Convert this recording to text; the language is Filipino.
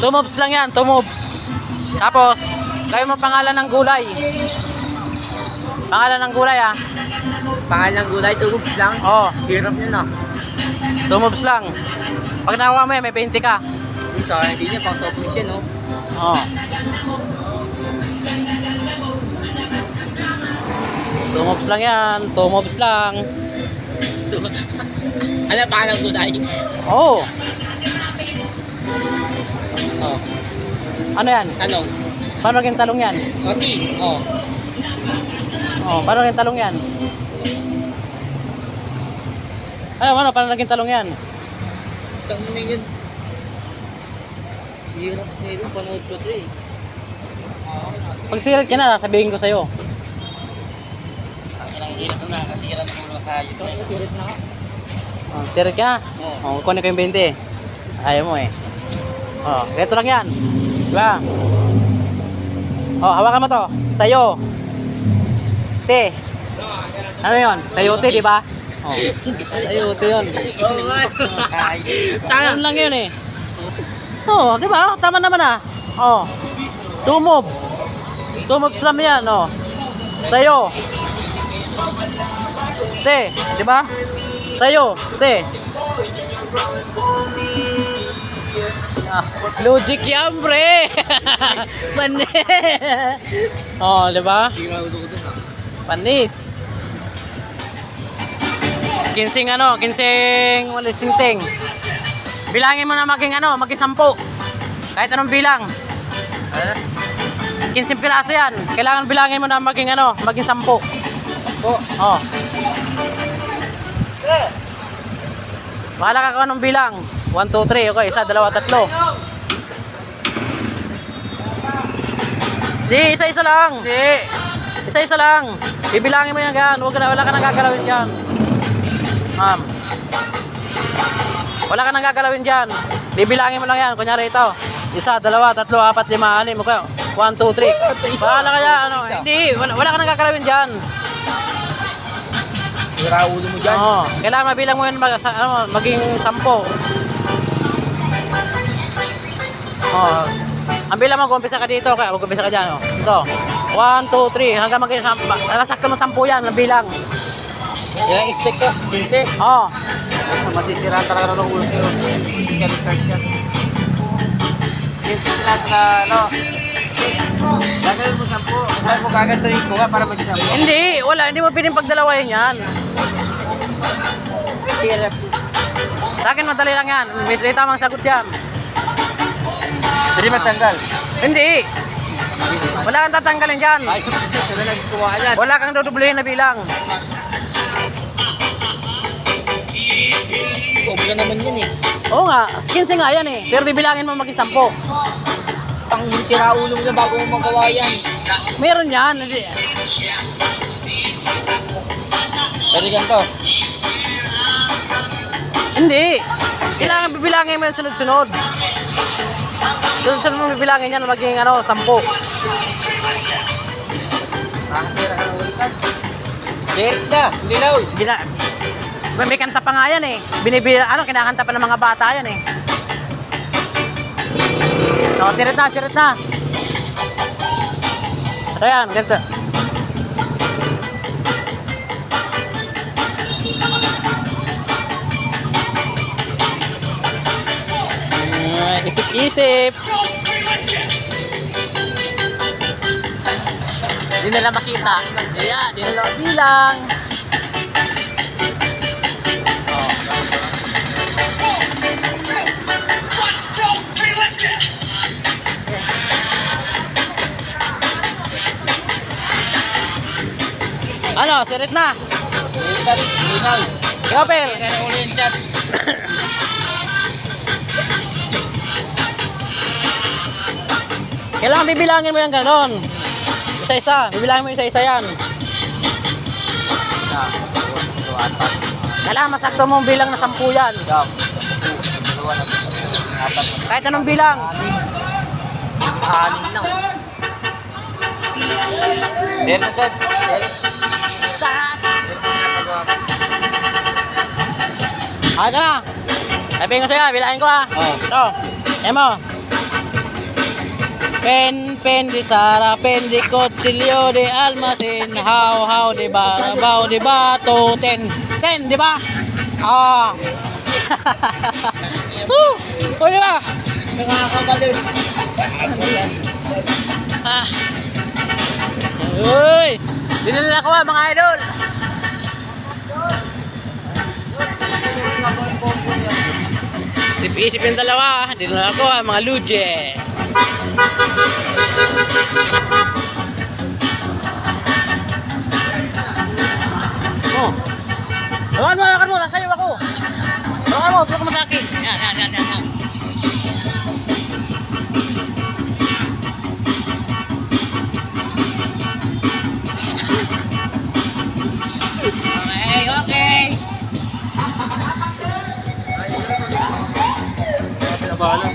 2 moves lang yan, 2 moves. Tapos, gawin mo pangalan ng gulay. Pangalan ng gulay ah. Pangalan ng gulay, 2 moves lang. Oo, Hirap yun ah. 2 moves lang. Pag nakuha mo yan, may 20 ka. Isa, hindi niya pang soft mix yan, no? Oo. 2 moves lang yan, 2 moves lang. Ano pangalan ng gulay? Oo. Oh. Ano yan? Talong. Paano naging talong yan? Oti. Oh. Oh, paano naging talong yan? Paano naging talong yan? Tango na yun. Hirap na yun, panood ko ito eh. Pag sirat ka na, sabihin ko sa'yo. Ang hirap na, kasirat na muna tayo. Ito, sirat na ka. Oh, sirat ka na? Oh, kunin ko yung 20. Ayaw mo eh. Oh, ganito lang yan. Diba? Oh, hawakan mo to. Sayo. Te. Ano yun? Sayote, di ba? Oh. Sayote yun. Oo nga. Tangan lang yun eh. Oh, di ba? Tama naman ah. Oh. 2 moves. 2 moves lang yan, oh. Sayo. Te, di ba? Sayo, te. Ah, logic yan, pre. Panis. Oh, di ba? Panis. Kinsing walis singting. Bilangin mo na maging maging 10. Kahit anong bilang. 15 piraso yan. Kailangan bilangin mo na maging maging 10. Oh. Bahala ka kung anong bilang. 1, 2, 3. Okay, 1, 2, 3. Di, isa-isa lang. Di. Isa-isa lang. Bibilangin mo yan gan. Wala ka nang gagalawin dyan. Wala ka nang gagalawin dyan. Bibilangin mo lang yan. Kunyari ito. 1, 2, 3, 4, 5, 6. 1, 2, 3. Bahala kaya. Hindi. Wala ka nang gagalawin dyan. Sira ulo mo dyan. Oo. Kailangan mabilang mo yun maging 10. Oh. Ang bilang mo, gumpisa ka dito, kaya gumpisa ka dyan, oh. Ito. 1, 2, 3, hanggang maging 10. Sakto mo 10 yan, ang bilang. Ilang stick ka? 15? Oo. Masisiraan talaga ng ulo sa'yo. Kasi ka-recharge yan. 15 pilas na, stick. Gagawin mo 10. Sabi mo kagandarin ko para mag-10. Hindi mo piling pagdalawahin yan. Hirap. Sa akin, madali lang yan. May tamang sagot yan. Hindi matanggal. Hindi. Wala kang tatanggalin dyan. Ay, kasi ito na nagkuha yan. Wala kang dudublehin na bilang. Sobra naman yun eh. Oo nga, 15 nga yan eh. Pero bibilangin mo maging 10. Pang sira ulo mo na bago mo magawa yan. Meron yan. Pwede ganito. Hindi. Kailangan bibilangin mo yung sunod-sunod. Sunod-sunod mo bibilangin yan maging 10. Nakasira ka ng ulitan. Sirit na, hindi na ulit. Sige na. May kanta pa nga yan eh. Kinakanta pa ng mga bata yan eh. So, sirit na. Ito yan, ganito. Isip-isip. Di nila makita. Ayan, di nila bilang. Ano, sirit na. Linaw. Ikaw, Pel. Kaya ulo yung chat. Kailangan bibilangin mo yan gano'n. Isa-isa. Bibilangin mo isa-isa yan. Kailangan masakto mong bilang na 10 yan. Kahit anong bilang. 6 lang. Sir na chat. Ito na. Sabihin ko sa'yo, bilangin ko ha. Oh. Ito. Emo. Pen di Sara, pen di Cochilio de Almacen, how di Barabaw di Bato, ten, di ba? Ah. O, di ba? Nakakabalin. Ah. Uy, dinala ko mga idol. Isip yung dalawa, dinala ko mga luje. Oh. Hawakan mo, nasa iyo ako. Hawakan mo, tulak mo sa akin. Yan. Okay. Pinabalan.